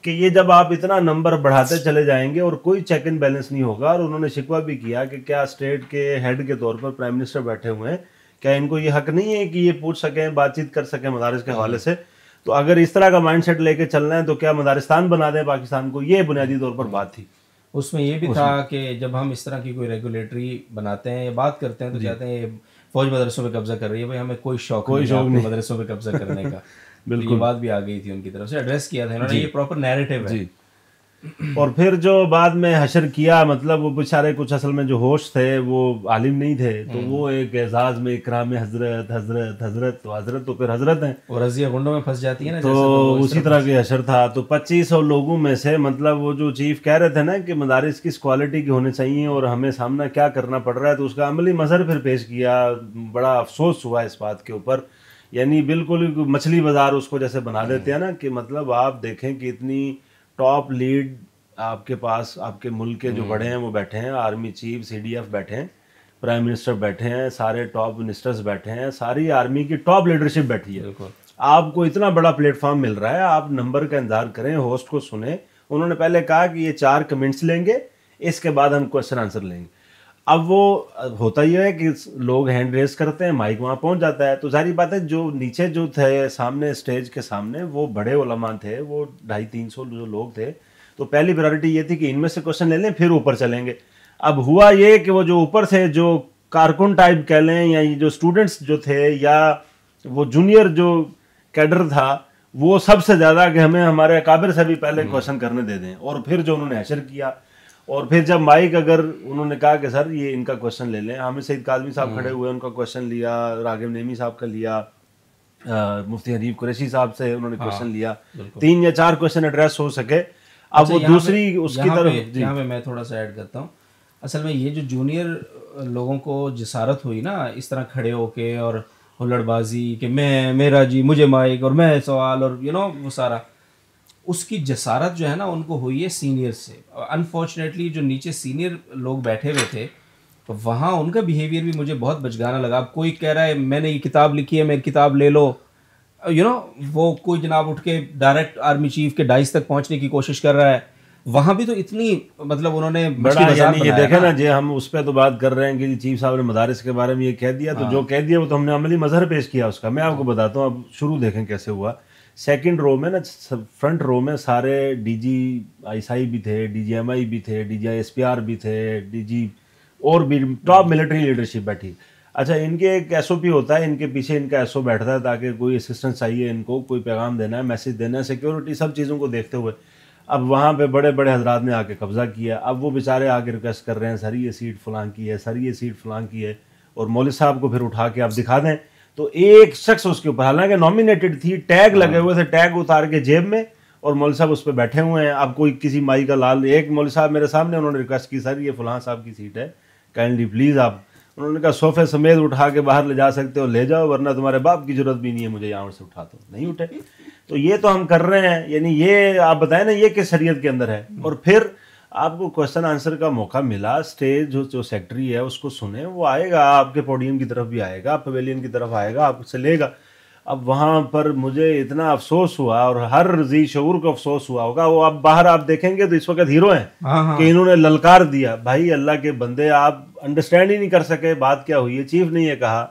کہ یہ جب آپ اتنا نمبر بڑھاتے چلے جائیں گے اور کوئی چیک اینڈ بیلنس نہیں ہوگا. اور انہوں نے شکوہ بھی کیا کہ کیا اسٹیٹ کے ہیڈ کے طور پر پرائم منسٹر بیٹھے ہوئے ہیں، کیا ان کو یہ حق نہیں ہے کہ یہ پوچھ سکیں، بات چیت کر سکیں مدارس کے حوالے سے؟ تو اگر اس طرح کا مائنڈ سیٹ لے کے چلنا ہے تو کیا مدارستان بنا دیں پاکستان کو؟ یہ بنیادی طور پر بات تھی. اس میں یہ بھی تھا کہ جب ہم اس طرح کی کوئی ریگولیٹری بناتے ہیں یا بات کرتے ہیں تو کہتے ہیں فوج مدرسوں پہ قبضہ کر رہی ہے. بھائی ہمیں کوئی شوق نہیں مدرسوں پہ قبضہ کرنے کا. بالکل، یہ بات بھی آ گئی تھی ان کی طرف سے، ایڈریس کیا تھا انہوں نے، یہ پراپر نیریٹو ہے. اور پھر جو بعد میں حشر کیا، مطلب وہ بیچارے کچھ اصل میں جو ہوش تھے وہ عالم نہیں تھے، تو وہ ایک اعزاز میں اکرام حضرت حضرت حضرت، تو حضرت تو پھر حضرت ہیں، اور رضیہ گنڈوں میں پھنس جاتی ہے نا، تو اسی طرح کے حشر تھا. تو 2500 لوگوں میں سے مطلب وہ جو چیف کہہ رہے تھے نا کہ مدارس کس کوالٹی کے ہونے چاہیے اور ہمیں سامنا کیا کرنا پڑ رہا ہے، تو اس کا عملی مظہر پھر پیش کیا. بڑا افسوس ہوا اس بات کے اوپر، یعنی بالکل مچھلی بازار اس کو جیسے بنا دیتے ہیں نا، کہ مطلب آپ دیکھیں کہ اتنی ٹاپ لیڈ آپ کے پاس، آپ کے ملک کے جو بڑے ہیں وہ بیٹھے ہیں، army chief, C D F بیٹھے ہیں، پرائم منسٹر بیٹھے ہیں، سارے ٹاپ منسٹرز بیٹھے ہیں، ساری آرمی کی ٹاپ لیڈرشپ بیٹھی ہے. آپ کو اتنا بڑا پلیٹ فارم مل رہا ہے، آپ نمبر کا انتظار کریں، ہوسٹ کو سنیں. انہوں نے پہلے کہا کہ یہ 4 کمنٹس لیں گے، اس کے بعد ہم کوشچن آنسر لیں گے. اب وہ ہوتا یہ ہے کہ لوگ ہینڈ ریز کرتے ہیں، مائک وہاں پہنچ جاتا ہے، تو ظاہری بات ہے جو نیچے جو تھے سامنے اسٹیج کے سامنے وہ بڑے علماء تھے، وہ 250-300 جو لوگ تھے، تو پہلی پرائرٹی یہ تھی کہ ان میں سے کوشچن لے لیں پھر اوپر چلیں گے. اب ہوا یہ کہ وہ جو اوپر تھے، جو کارکن ٹائپ کہہ لیں یا جو اسٹوڈنٹس جو تھے یا وہ جونیئر جو کیڈر تھا، وہ سب سے زیادہ کہ ہمیں ہمارے اکابر سے بھی پہلے کوشچن کرنے دے دیں. اور پھر جو انہوں نے حشر کیا، اور پھر جب مائک اگر انہوں نے کہا کہ سر یہ ان کا کوشچن لے لیں، حامد سعید کاظمی صاحب کھڑے ہوئے، ان کا کوشچن لیا، راغب نعیمی صاحب کا لیا، مفتی حنیف قریشی صاحب سے انہوں نے کوشچن لیا، 3 یا 4 کوشچن ایڈریس ہو سکے. اب وہ دوسری اس کی طرف یہاں پہ میں تھوڑا سا ایڈ کرتا ہوں. اصل میں یہ جو جونیئر لوگوں کو جسارت ہوئی نا اس طرح کھڑے ہو کے اور ہلڑ بازی کہ میں، میرا جی، مجھے مائک اور میں سوال، اور وہ سارا، اس کی جسارت جو ہے نا ان کو ہوئی ہے سینئر سے. انفارچونیٹلی جو نیچے سینئر لوگ بیٹھے ہوئے تھے وہاں ان کا بیہیویئر بھی مجھے بہت بچگانا لگا. اب کوئی کہہ رہا ہے میں نے یہ کتاب لکھی ہے، میری کتاب لے لو، وہ کوئی جناب اٹھ کے ڈائریکٹ آرمی چیف کے ڈائس تک پہنچنے کی کوشش کر رہا ہے. وہاں بھی تو اتنی مطلب انہوں نے بڑا، یعنی یہ دیکھیں نا جی، ہم اس پہ تو بات کر رہے ہیں کہ چیف صاحب نے مدارس کے بارے میں یہ کہہ دیا، تو جو کہہ دیا وہ تو ہم نے عملی مظہر پیش کیا اس کا. میں آپ کو بتاتا ہوں، اب شروع دیکھیں کیسے ہوا. سیکنڈ رو میں نا، فرنٹ رو میں سارے ڈی جی ایس آئی بھی تھے، ڈی جی ایم آئی بھی تھے، D G S P R بھی تھے، ڈی جی اور بھی ٹاپ ملٹری لیڈرشپ بیٹھی. اچھا، ان کے ایک ایس او پی ہوتا ہے، ان کے پیچھے ان کا ایس او بیٹھتا ہے تاکہ کوئی اسسٹنس چاہیے، ان کو کوئی پیغام دینا ہے، میسج دینا ہے، سیکیورٹی، سب چیزوں کو دیکھتے ہوئے. اب وہاں پہ بڑے بڑے حضرات نے آ کے قبضہ کیا. اب وہ بیچارے آ کے ریکویسٹ کر رہے ہیں سر یہ سیٹ فلاں کی ہے، سر یہ سیٹ فلاں کی ہے، اور مولوی صاحب کو پھر اٹھا کے آپ دکھا دیں. تو ایک شخص اس کے اوپر، حالانکہ نامینیٹڈ تھی، ٹیگ لگے ہوئے تھے، ٹیگ اتار کے جیب میں، اور مولوی صاحب اس پہ بیٹھے ہوئے ہیں. اب کوئی کسی مائی کا لال، ایک مولوی صاحب میرے سامنے، انہوں نے ریکویسٹ کی سر یہ فلاں صاحب کی سیٹ ہے، کائنڈلی پلیز آپ، انہوں نے کہا صوفے سمیت اٹھا کے باہر لے جا سکتے ہو لے جاؤ، ورنہ تمہارے باپ کی ضرورت بھی نہیں ہے مجھے یہاں سے اٹھا دو. نہیں اٹھے. تو یہ تو ہم کر رہے ہیں، یعنی یہ آپ بتائیں نا یہ کس شریعت کے اندر ہے. اور پھر آپ کو کوشچن آنسر کا موقع ملا، اسٹیج جو سیکٹری ہے اس کو سنیں، وہ آئے گا آپ کے پوڈیم کی طرف بھی آئے گا، پویلین کی طرف آئے گا، آپ سے لے گا. اب وہاں پر مجھے اتنا افسوس ہوا، اور ہر ذی شعور کو افسوس ہوا ہوگا. وہ اب باہر آپ دیکھیں گے تو اس وقت ہیرو ہیں کہ انہوں نے للکار دیا. بھائی اللہ کے بندے، آپ انڈرسٹینڈ ہی نہیں کر سکے بات کیا ہوئی ہے. چیف نے یہ کہا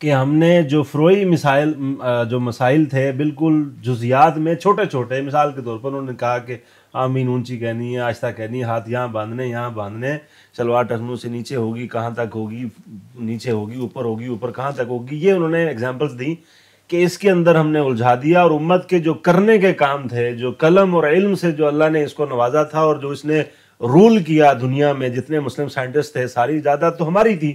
کہ ہم نے جو فروئی مسائل تھے بالکل جزیات میں چھوٹے چھوٹے، مثال کے طور پر انہوں نے کہا کہ آمین اونچی کہنی ہے، آہستہ کہنی ہے، ہاتھ یہاں باندھنے، یہاں باندھنے، شلوار ٹخنوں سے نیچے ہوگی، کہاں تک ہوگی، نیچے ہوگی، اوپر کہاں تک ہوگی. یہ انہوں نے اگزامپلس دی کہ اس کے اندر ہم نے الجھا دیا. اور امت کے جو کرنے کے کام تھے، جو قلم اور علم سے جو اللہ نے اس کو نوازا تھا، اور جو اس نے رول کیا دنیا میں، جتنے مسلم سائنٹسٹ تھے، ساری جائیداد تو ہماری تھی.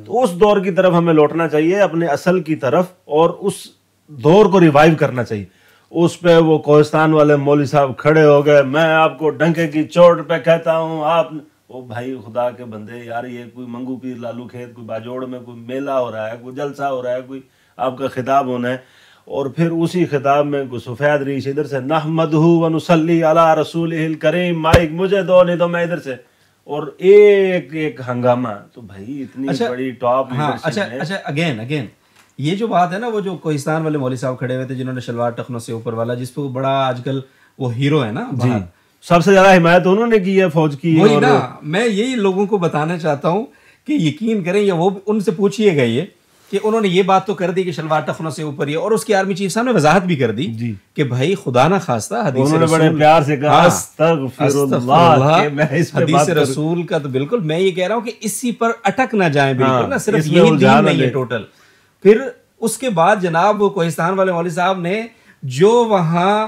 تو اس دور کی طرف ہمیں لوٹنا چاہیے، اپنے اصل کی طرف، اور اس دور کو ریوائیو کرنا چاہیے. اس پہ وہ کوہستان والے مولوی صاحب کھڑے ہو گئے، میں آپ کو ڈنکے کی چوٹ پہ کہتا ہوں آپ، او بھائی خدا کے بندے، یار یہ کوئی منگو پیر لالو کھیت، کوئی باجوڑ میں کوئی میلہ ہو رہا ہے، کوئی جلسہ ہو رہا ہے، کوئی آپ کا خطاب ہونا ہے. اور پھر اسی خطاب میں سفید ریش ادھر سے نحمدہ و نصلی علی رسولہ الکریم، مائک مجھے دو نہیں تو میں ادھر سے، اور ایک ایک ہنگامہ. تو بھائی اتنی بڑی ٹاپ اچھا اگین یہ جو بات ہے نا، وہ جو کوہستان والے مولوی صاحب کھڑے ہوئے تھے جنہوں نے شلوار ٹخنوں سے اوپر والا، جس پہ بڑا آج کل وہ ہیرو ہے نا، جی سب سے زیادہ حمایت انہوں نے کی ہے فوج کی. وہی نا میں یہی لوگوں کو بتانا چاہتا ہوں کہ یقین کریں، یا وہ ان سے پوچھیے گا یہ کہ انہوں نے یہ بات تو کر دی کہ شلوار ٹخنوں سے اوپر ہی، اور اس کی آرمی چیف صاحب نے وضاحت بھی کر دی کہ بھائی خدا نہ خواستہ انہوں نے بڑے پیار سے کہا استغفر اللہ، حدیث رسول کا تو بالکل میں یہ کہہ رہا ہوں کہ اسی پر اٹک نہ جائیں بالکل نا، صرف یہی دین نہیں ہے ٹوٹل. پھر اس کے بعد جناب کوہستان والے مولوی صاحب نے جو وہاں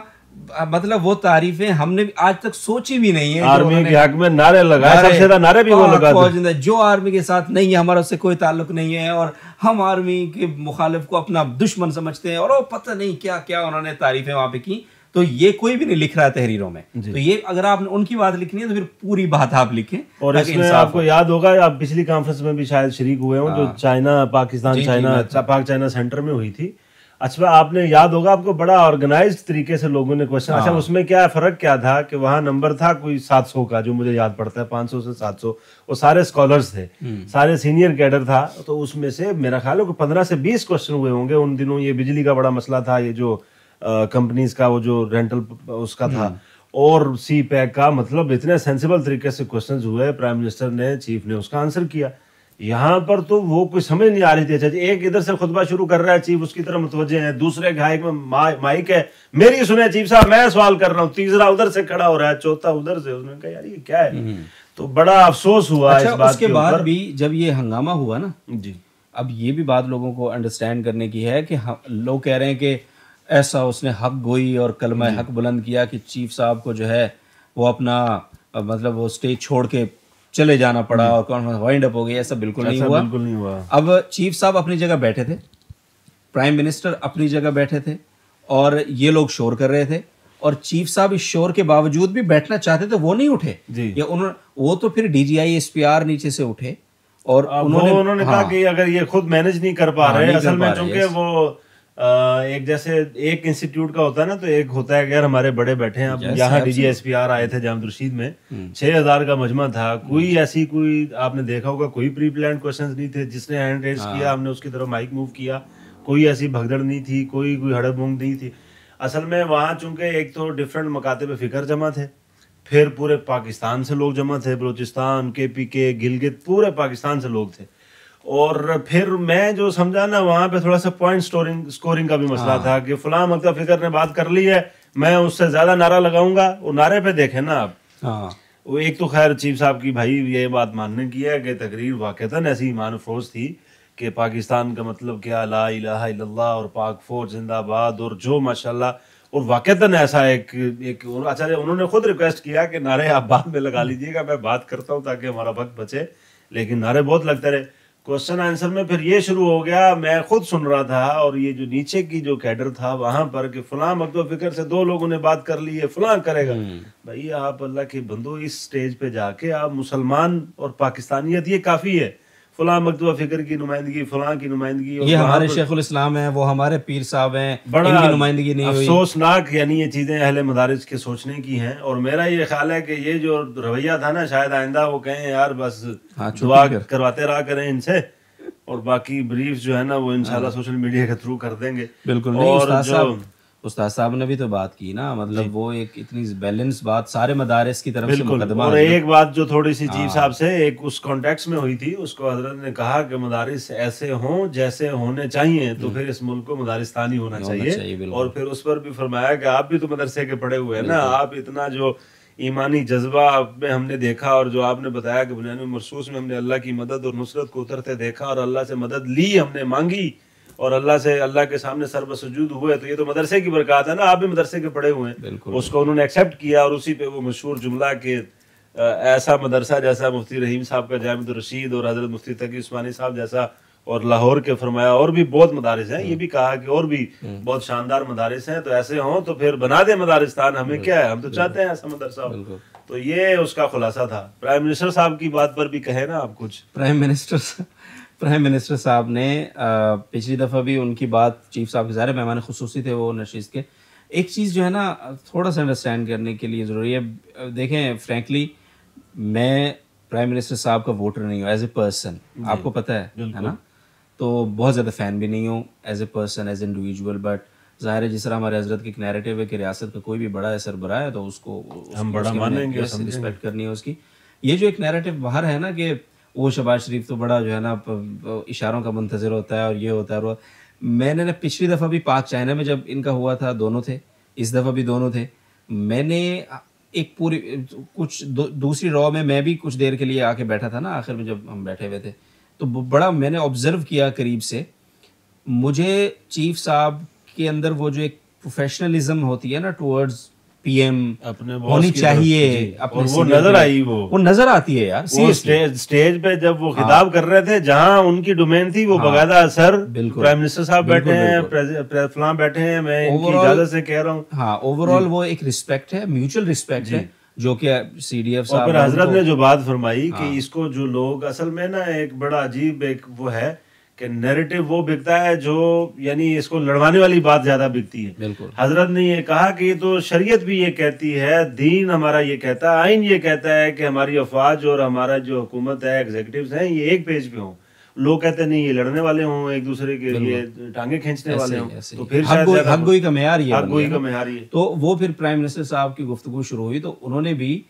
مطلب وہ تعریفیں ہم نے آج تک سوچی بھی نہیں ہے، آرمی کے حق میں نعرے لگائے، سب سے زیادہ نعرے بھی وہ لگاتے، جو آرمی کے ساتھ نہیں ہے، ہمارا اس سے کوئی تعلق نہیں ہے، اور ہم آرمی کے مخالف کو اپنا دشمن سمجھتے ہیں، اور وہ پتہ نہیں کیا کیا انہوں نے تعریفیں وہاں پہ کی. تو یہ کوئی بھی نہیں لکھ رہا ہے تحریروں میں. تو یہ اگر آپ نے ان کی بات لکھنی ہے تو پھر پوری بات آپ لکھیں. اور اس میں آپ کو یاد ہوگا، آپ پچھلی کانفرنس میں بھی شاید شریک ہوئے ہوں جو چائنا پاکستان پاک چائنا سینٹر میں ہوئی تھی. اچھا آپ نے یاد ہوگا، آپ کو بڑا آرگنائزڈ طریقے سے لوگوں نے کوشچن، اچھا اس میں کیا فرق کیا تھا کہ وہاں نمبر تھا کوئی 700 کا، جو مجھے یاد پڑتا ہے 500 سے 700، وہ سارے اسکالرز تھے، سارے سینئر کیڈر تھا. تو اس میں سے میرا خیال ہے کہ 15 سے 20 کوشچن ہوئے ہوں گے. ان دنوں یہ بجلی کا بڑا مسئلہ تھا، یہ جو کمپنیز کا وہ جو رینٹل اس کا تھا، اور سی پیک کا، مطلب اتنے سینسیبل طریقے سے کوشچنز ہوئے، پرائم منسٹر نے، چیف نے اس کا آنسر کیا. یہاں پر تو وہ کوئی سمجھ نہیں آ رہی تھی. اچھا ایک ادھر سے خطبہ شروع کر رہا ہے، چیف اس کی طرف متوجہ ہے، دوسرے گائک میں مائک ہے، میری سنیں چیف صاحب میں سوال کر رہا ہوں، تیسرا ادھر سے کھڑا ہو رہا ہے، چوتھا ادھر سے. اس نے کہا یار یہ کیا ہے. تو بڑا افسوس ہوا اس بات کے بعد بھی جب یہ ہنگامہ ہوا نا. جی اب یہ بھی بات لوگوں کو انڈرسٹینڈ کرنے کی ہے کہ لوگ کہہ رہے ہیں کہ ایسا اس نے حق گوئی اور کلمہ حق بلند کیا کہ چیف صاحب کو جو ہے وہ اپنا مطلب وہ اسٹیج چھوڑ کے چلے جانا پڑا اور کانفرنس وائنڈ اپ ہو گئی. ایسا بالکل نہیں ہوا. اب چیف صاحب اپنی جگہ بیٹھے تھے، پرائم منسٹر اپنی جگہ بیٹھے تھے، اور یہ لوگ شور کر رہے تھے، اور چیف صاحب اس شور کے باوجود بھی بیٹھنا چاہتے تھے، وہ نہیں اٹھے. یا وہ تو پھر D G I S P R نیچے سے اٹھے، اور انہوں نے کہا کہ اگر یہ خود مینج نہیں کر پا رہے، اصل میں چونکہ وہ ایک جیسے ایک انسٹیٹیوٹ کا ہوتا ہے نا، تو ایک ہوتا ہے کہ یار ہمارے بڑے بیٹھے ہیں. اب یہاں D G S P R آئے تھے جامع رشید میں، 6000 کا مجمع تھا، کوئی ایسی کوئی آپ نے دیکھا ہوگا کوئی پری پلانڈ کوشچنز نہیں تھے. جس نے ہینڈ ریز کیا ہم نے اس کی طرف مائک موو کیا، کوئی ایسی بھگدڑ نہیں تھی، کوئی ہڑب بونگ نہیں تھی. اصل میں وہاں چونکہ ایک تو ڈفرینٹ مکاتب فکر جمع تھے، پھر پورے پاکستان سے لوگ جمع تھے، بلوچستان، کے پی کے، گلگت، پورے پاکستان سے لوگ تھے. اور پھر میں جو سمجھا نا، وہاں پہ تھوڑا سا پوائنٹ سکورنگ کا بھی مسئلہ تھا کہ فلاں مکتب فکر نے بات کر لی ہے، میں اس سے زیادہ نعرہ لگاؤں گا. وہ نعرے پہ دیکھیں نا آپ، وہ ایک تو خیر چیف صاحب کی بھائی یہ بات ماننے کی ہے کہ تقریر واقعتاً ایسی ایمان افروز تھی کہ پاکستان کا مطلب کیا، لا الہ الا اللہ اور پاک فوج زندہ باد، اور جو ماشاءاللہ، اور واقعتاً ایسا ایک اچھا انہوں نے خود ریکویسٹ کیا کہ نعرے آپ بعد میں لگا لیجیے گا، میں بات کرتا ہوں تاکہ ہمارا وقت بچے، لیکن نعرے بہت لگتے رہے. کوشچن آنسر میں پھر یہ شروع ہو گیا، میں خود سن رہا تھا، اور یہ جو نیچے کی جو کیڈر تھا وہاں پر کہ فلاں مکتب فکر سے 2 لوگوں نے بات کر لی ہے، فلاں کرے گا. بھائی آپ اللہ کے بندو، اس سٹیج پہ جا کے آپ مسلمان اور پاکستانیت یہ کافی ہے، فلاں مکتبہ فکر کی نمائندگی، فلاں کی نمائندگی، یہ ہمارے شیخ الاسلام ہیں، وہ ہمارے پیر صاحب ہیں، ان کی نمائندگی نہیں ہوئی. افسوسناک. یعنی یہ چیزیں اہل مدارس کے سوچنے کی ہیں. اور میرا یہ خیال ہے کہ یہ جو رویہ تھا نا، شاید آئندہ وہ کہیں یار بس دعا کرواتے رہا کریں ان سے، اور باقی بریف جو ہے نا وہ انشاءاللہ سوشل میڈیا کے تھرو کر دیں گے. بالکل نہیں. استاد صاحب نے بھی تو بات کی نا، مطلب وہ ایک اتنی بیلنس بات سارے مدارس کی طرف سے مقدمہ. اور ایک بات جو تھوڑی سی چیف صاحب سے ایک اس کانٹیکس میں ہوئی تھی، اس کو حضرت نے کہا کہ مدارس ایسے ہوں جیسے ہونے چاہیے، تو پھر اس ملک کو مدارستانی ہونا چاہیے. اور پھر اس پر بھی فرمایا کہ آپ بھی تو مدرسے کے پڑھے ہوئے ہیں نا، آپ اتنا جو ایمانی جذبہ میں ہم نے دیکھا، اور جو آپ نے بتایا کہ بنیان مرصوص میں ہم نے اللہ کی مدد اور نصرت کو اترتے دیکھا، اور اللہ سے مدد لی، ہم نے مانگی، اور اللہ کے سامنے سر بسجود ہوئے، تو یہ تو مدرسے کی برکات ہے نا. آپ بھی مدرسے کے پڑھے ہوئے ہیں. اس کو انہوں نے ایکسیپٹ کیا، اور اسی پہ وہ مشہور جملہ کہ ایسا مدرسہ جیسا مفتی رحیم صاحب کا جامع الرشید، اور حضرت مفتی تقی عثمانی صاحب جیسا، اور لاہور کے فرمایا اور بھی بہت مدارس ہیں. یہ بھی کہا کہ اور بھی بہت شاندار مدارس ہیں، تو ایسے ہوں تو پھر بنا دیں مدارستان. ہمیں کیا ہے، ہم تو چاہتے ہیں ایسا مدرسہ ہو. تو یہ اس کا خلاصہ تھا. پرائم منسٹر صاحب کی بات پر بھی کہے نا آپ کچھ. پرائم منسٹر صاحب نے پچھلی دفعہ بھی ان کی بات چیف صاحب کے ظاہر مہمان خصوصی تھے وہ نشست کے. ایک چیز جو ہے نا تھوڑا سا انڈرسٹینڈ کرنے کے لیے ضروری ہے. دیکھیں فرینکلی میں پرائم منسٹر صاحب کا ووٹر نہیں ہوں ایز اے پرسن, آپ کو پتہ ہے نا, تو بہت زیادہ فین بھی نہیں ہوں as a person as individual. But ظاہر ہے جس طرح ہمارے حضرت کی ایک نیریٹو ہے کہ ریاست کا کوئی بھی بڑا ہے سربراہ ہے تو اس کو ہم بڑا مانیں گے, رسپیکٹ کرنی ہے اس کی. یہ جو ایک نیریٹو باہر ہے نا کہ وہ شہباز شریف تو بڑا جو ہے نا اشاروں کا منتظر ہوتا ہے اور یہ ہوتا ہے اور میں نے پچھلی دفعہ بھی پاک چائنا میں جب ان کا ہوا تھا دونوں تھے, اس دفعہ بھی دونوں تھے. میں نے ایک پوری کچھ دوسری رو میں بھی کچھ دیر کے لیے آ کے بیٹھا تھا نا, آخر میں جب ہم بیٹھے ہوئے تھے تو بڑا میں نے آبزرو کیا قریب سے. مجھے چیف صاحب کے اندر وہ جو ایک پروفیشنلزم ہوتی ہے نا ٹورڈز پی ایم ہونی چاہیے, اور وہ نظر آئی, وہ نظر آتی ہے یار. اسٹیج پہ جب وہ خطاب کر رہے تھے جہاں ان کی ڈومین تھی وہ باقاعدہ سر پرائم منسٹر صاحب بیٹھے ہیں, فلاں بیٹھے ہیں, میں ان کی اجازت سے کہہ رہا ہوں. ہاں اوور آل وہ ایک رسپیکٹ ہے, میوچل رسپیکٹ ہے جو کہ سی ڈی ایف صاحب. اور پھر حضرت نے جو بات فرمائی کہ اس کو جو لوگ اصل میں نا ایک بڑا عجیب ایک وہ ہے کہ نیریٹو وہ بکتا ہے جو یعنی اس کو لڑوانے والی بات زیادہ بکتی ہے. بالکل حضرت نے یہ کہا کہ یہ تو شریعت بھی یہ کہتی ہے, دین ہمارا یہ کہتا ہے, آئین یہ کہتا ہے کہ ہماری افواج اور ہمارا جو حکومت ہے ایگزیکٹوز ہیں یہ ایک پیج پہ ہوں. لوگ کہتے ہیں نہیں یہ لڑنے والے ہوں ایک دوسرے کے لیے ٹانگیں کھینچنے والے ہوں, تو پھر حق گوئی کا معیار یہ حق گوئی کا معیار یہ. تو وہ پھر پرائم منسٹر صاحب کی گفتگو شروع ہوئی تو انہوں نے بھی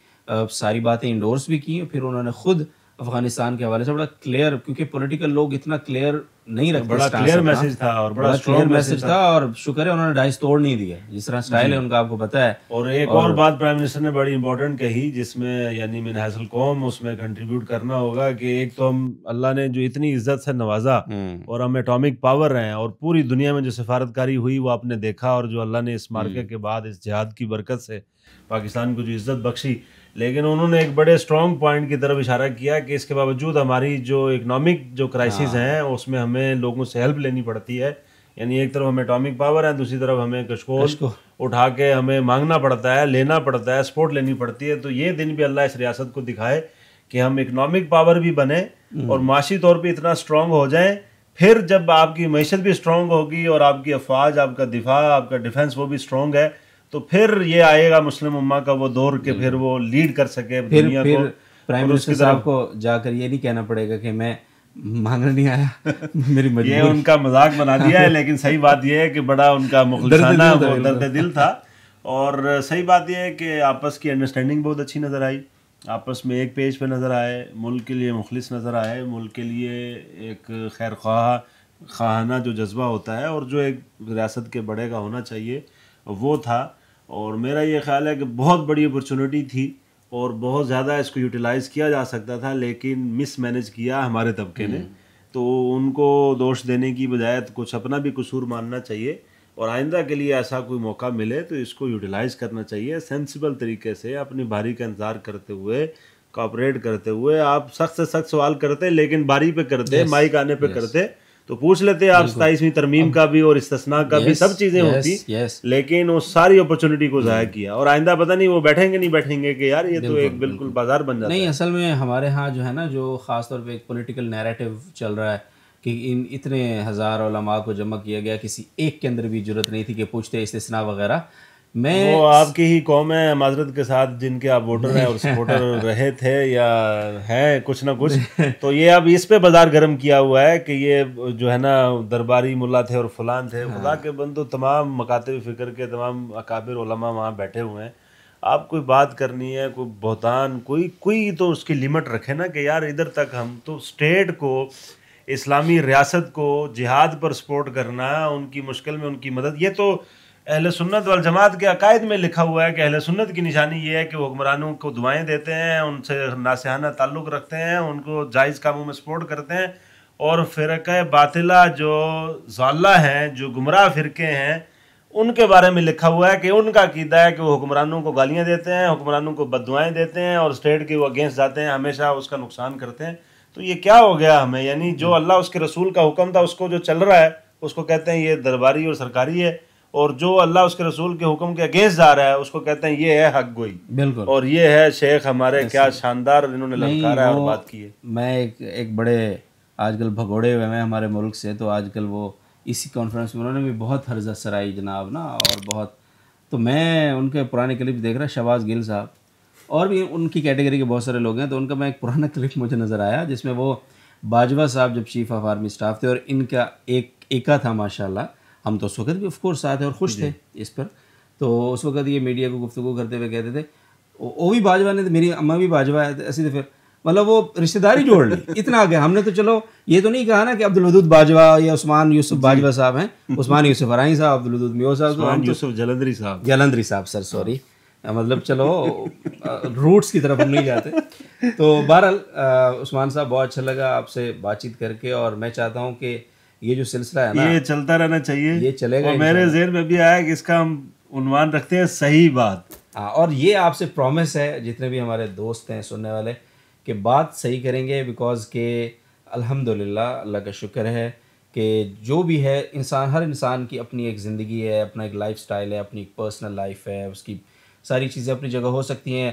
ساری باتیں انڈورس بھی کی. پھر انہوں نے خود افغانستان کے حوالے سے بڑا کلیئر, کیونکہ پولیٹیکل لوگ اتنا کلیئر نہیں رکھتے, بڑا کلیئر میسج تھا اور بڑا کلیئر میسج تھا, اور شکر ہے انہوں نے ڈائس توڑ نہیں دیا جس طرح سٹائل ہے ان کا آپ کو پتہ ہے. اور ایک اور بات پرائم منسٹر نے بڑی امپورٹنٹ کہی جس میں یعنی من حیث القوم اس میں کنٹریبیوٹ کرنا ہوگا کہ ایک تو ہم اللہ نے جو اتنی عزت سے نوازا اور ہم ایٹامک پاور ہیں اور پوری دنیا میں جو سفارتکاری ہوئی وہ آپ نے دیکھا, اور جو اللہ نے اس مارکے کے بعد اس جہاد کی برکت سے پاکستان کو جو عزت بخشی. لیکن انہوں نے ایک بڑے اسٹرانگ پوائنٹ کی طرف اشارہ کیا کہ اس کے باوجود ہماری جو اکنامک جو کرائسس ہیں اس میں ہمیں لوگوں سے ہیلپ لینی پڑتی ہے. یعنی ایک طرف ہمیں اٹامک پاور ہے, دوسری طرف ہمیں کشکول اٹھا کے ہمیں مانگنا پڑتا ہے, لینا پڑتا ہے, سپورٹ لینی پڑتی ہے. تو یہ دن بھی اللہ اس ریاست کو دکھائے کہ ہم اکنامک پاور بھی بنیں اور معاشی طور پہ اتنا اسٹرانگ ہو جائیں. پھر جب آپ کی معیشت بھی اسٹرانگ ہوگی اور آپ کی افواج, آپ کا دفاع, آپ کا ڈیفنس وہ بھی اسٹرانگ ہے, تو پھر یہ آئے گا مسلم امہ کا وہ دور کہ پھر وہ لیڈ کر سکے دنیا کو. پرائم منسٹر صاحب کو جا کر یہ نہیں کہنا پڑے گا کہ میں مانگنے نہیں آیا, میری مجبوری. یہ ان کا مذاق بنا دیا ہے, لیکن صحیح بات یہ ہے کہ بڑا ان کا مخلصانہ وہ درد دل تھا. اور صحیح بات یہ ہے کہ آپس کی انڈرسٹینڈنگ بہت اچھی نظر آئی, آپس میں ایک پیج پہ نظر آئے, ملک کے لیے مخلص نظر آئے, ملک کے لیے ایک خیر خواہانہ جو جذبہ ہوتا ہے اور جو ایک ریاست کے بڑے کا ہونا چاہیے وہ تھا. اور میرا یہ خیال ہے کہ بہت بڑی اپرچونٹی تھی اور بہت زیادہ اس کو یوٹیلائز کیا جا سکتا تھا, لیکن مس مینج کیا ہمارے طبقے نے. تو ان کو دوش دینے کی بجائے کچھ اپنا بھی قصور ماننا چاہیے, اور آئندہ کے لیے ایسا کوئی موقع ملے تو اس کو یوٹیلائز کرنا چاہیے سینسیبل طریقے سے, اپنی باری کا انتظار کرتے ہوئے, کوآپریٹ کرتے ہوئے. آپ سخت سے سخت سوال کرتے لیکن باری پہ کرتے, مائک آنے پہ کرتے تو پوچھ لیتے آپ 27ویں ترمیم کا بھی اور استثناء کا بھی, سب چیزیں ہوتی, لیکن وہ ساری اپرچونٹی کو ضائع کیا. اور آئندہ پتہ نہیں وہ بیٹھیں گے نہیں بیٹھیں گے کہ یار یہ تو ایک بالکل بازار بن جاتا ہے. نہیں, اصل میں ہمارے ہاں جو ہے نا جو خاص طور پہ ایک پولیٹیکل نیریٹو چل رہا ہے کہ ان اتنے ہزار علماء کو جمع کیا گیا, کسی ایک کے اندر بھی جرت نہیں تھی کہ پوچھتے استثناء وغیرہ. وہ آپ کی ہی قوم ہے معذرت کے ساتھ جن کے آپ ووٹر ہیں اور سپورٹر رہے تھے یا ہیں کچھ نہ کچھ, تو یہ اب اس پہ بازار گرم کیا ہوا ہے کہ یہ جو ہے نا درباری ملا تھے اور فلان تھے. خدا کے بندو, تمام مکاتب فکر کے تمام اکابر علماء وہاں بیٹھے ہوئے ہیں. آپ کوئی بات کرنی ہے, کوئی بہتان, کوئی تو اس کی لمٹ رکھے نا کہ یار ادھر تک. ہم تو اسٹیٹ کو, اسلامی ریاست کو جہاد پر سپورٹ کرنا, ان کی مشکل میں ان کی مدد, یہ تو اہل سنت والجماعت کے عقائد میں لکھا ہوا ہے کہ اہل سنت کی نشانی یہ ہے کہ وہ حکمرانوں کو دعائیں دیتے ہیں, ان سے ناصحانہ تعلق رکھتے ہیں, ان کو جائز کاموں میں سپورٹ کرتے ہیں. اور فرقہ باطلہ جو ضالہ ہیں, جو گمراہ فرقے ہیں, ان کے بارے میں لکھا ہوا ہے کہ ان کا عقیدہ ہے کہ وہ حکمرانوں کو گالیاں دیتے ہیں, حکمرانوں کو بددعائیں دیتے ہیں اور اسٹیٹ کے وہ اگینسٹ جاتے ہیں, ہمیشہ اس کا نقصان کرتے ہیں. تو یہ کیا ہو گیا ہمیں, یعنی جو اللہ اس کے رسول کا حکم تھا اس کو جو چل رہا ہے اس کو کہتے ہیں یہ درباری اور سرکاری ہے, اور جو اللہ اس کے رسول کے حکم کے اگینسٹ جا رہا ہے اس کو کہتے ہیں یہ ہے حق گوئی. بالکل, اور یہ ہے شیخ ہمارے, کیا شاندار انہوں نے للکارا ہے اور بات کی ہے. میں ایک بڑے آج کل بھگوڑے ہوئے ہیں ہمارے ملک سے، تو آج کل وہ اسی کانفرنس میں انہوں نے بھی بہت حرزت سرائی جناب نا، اور بہت، تو میں ان کے پرانے کلپ دیکھ رہا، شہباز گل صاحب اور بھی ان کی کیٹیگری کے بہت سارے لوگ ہیں، تو ان کا میں ایک پرانا کلپ مجھے نظر آیا جس میں وہ باجوہ صاحب جب چیف آف آرمی اسٹاف تھے اور ان کا ایکا تھا ماشاءاللہ، ہم تو اس وقت بھی آف کورس آئے تھے اور خوش تھے اس پر، تو اس وقت یہ میڈیا کو گفتگو کرتے ہوئے کہتے تھے وہ بھی باجوہ نے، میری اماں بھی باجوہ ہے، ایسی تو پھر مطلب وہ رشتہ داری جوڑ لی اتنا آگے. ہم نے تو چلو یہ تو نہیں کہا نا کہ عبدالودود باجوہ یا عثمان یوسف باجوہ صاحب ہیں، عثمان یوسف ارائیں صاحب، عبدالودود میو صاحب، عثمان یوسف جلندری صاحب سر سوری، مطلب چلو روٹس کی طرف ہم نہیں جاتے. تو بہرحال عثمان صاحب بہت اچھا لگا آپ سے بات چیت کر کے، اور میں چاہتا ہوں کہ یہ جو سلسلہ ہے نا یہ چلتا رہنا چاہیے، یہ چلے گا. اور میرے ذہن میں بھی آیا کہ اس کا ہم عنوان رکھتے ہیں صحیح بات. اور یہ آپ سے پرومس ہے جتنے بھی ہمارے دوست ہیں سننے والے کہ بات صحیح کریں گے، بیکاز کہ الحمدللہ اللہ کا شکر ہے کہ جو بھی ہے انسان، ہر انسان کی اپنی ایک زندگی ہے، اپنا ایک لائف سٹائل ہے، اپنی ایک پرسنل لائف ہے، اس کی ساری چیزیں اپنی جگہ ہو سکتی ہیں.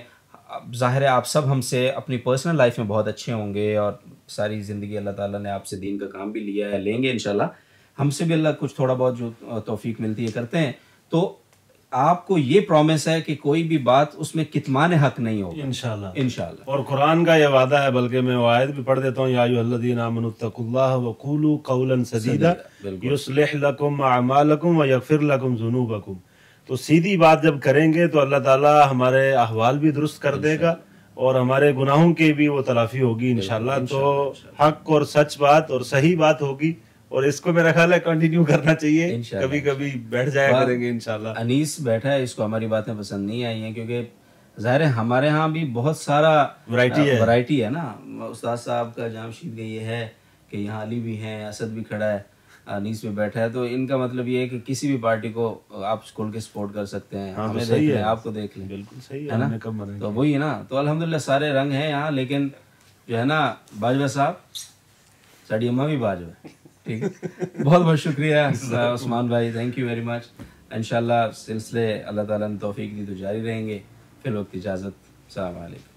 ظاہر ہے آپ سب ہم سے اپنی پرسنل لائف میں بہت اچھے ہوں گے، اور ساری زندگی اللہ تعالیٰ نے آپ سے دین کا کام بھی لیا ہے، لیں گے انشاءاللہ. ہم سے بھی اللہ کچھ تھوڑا بہت جو توفیق ملتی ہے کرتے ہیں. تو آپ کو یہ پرومس ہے کہ کوئی بھی بات اس میں کتمان حق نہیں ہوگا انشاءاللہ. اور قرآن کا یہ وعدہ ہے، بلکہ میں وہ آیت بھی پڑھ دیتا ہوں، یا ایھا الذین آمنوا اتقوا اللہ وقولوا قولا سدیدا یصلح لکم اعمالکم ویغفر لکم ذنوبکم. تو سیدھی بات جب کریں گے تو اللہ تعالیٰ ہمارے احوال بھی درست کر دے گا، اور ہمارے گناہوں کی بھی وہ تلافی ہوگی انشاءاللہ. تو حق اور سچ بات اور صحیح بات ہوگی، اور اس کو میرا خیال ہے کنٹینیو کرنا چاہیے. کبھی کبھی بیٹھ جایا کریں گے انشاءاللہ. انیس بیٹھا ہے، اس کو ہماری باتیں پسند نہیں آئی ہیں، کیونکہ ظاہر ہے ہمارے ہاں بھی بہت سارا ورائٹی ہے نا. استاد صاحب کا جامشید کا یہ ہے کہ یہاں علی بھی ہیں، اسد بھی کھڑا ہے، انیس بھی بیٹھا ہے، تو ان کا مطلب یہ ہے کہ کسی بھی پارٹی کو آپ کھول کے سپورٹ کر سکتے ہیں. ہمیں دیکھ لیں، آپ کو دیکھ لیں. بالکل صحیح ہے نا، تو وہی ہے نا. تو الحمدللہ سارے رنگ ہیں یہاں، لیکن جو ہے نا باجوہ صاحب ساڑی اماں بھی باجوہ ہے. ٹھیک ہے، بہت بہت شکریہ عثمان بھائی، تھینک یو ویری مچ. انشاءاللہ سلسلے اللہ تعالیٰ نے توفیق دی تو جاری رہیں گے. فی الوقت اجازت، السلام علیکم.